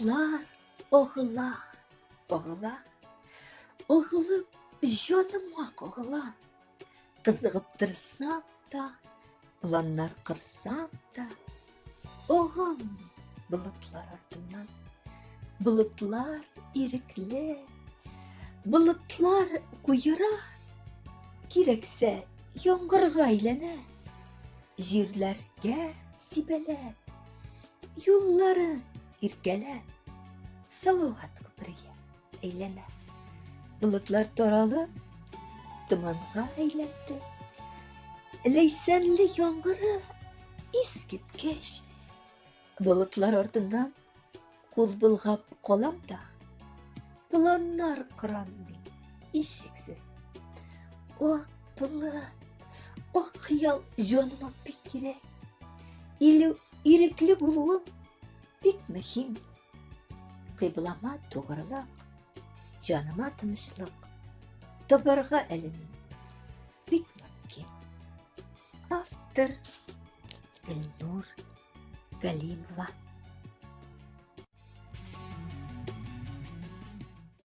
Bulutlar oğula, oğula, oğulup canıma oğula. Kızıgıp tırsam da, planlar kırsam da, oğul bulutlar ardından. Bulutlar irikli, bulutlar kuyura, gerekse yongırga eylene, jirlerge sibele, yolları irkele, salavat köprüye eyleme. Bulutlar toralı, dumanğa eylendi, leysenli yongırı iskitkeş. Bulutlar ardından kul bulgap kolam da, planlar kıram bin, işsiksiz. O bulut, o hayal canıma pikire, irikli buluğum bit mühim. Kıblama doğruluk, canıma tınışlık, tabarga elimin bit mümkün. Автор Гульнур Галимова.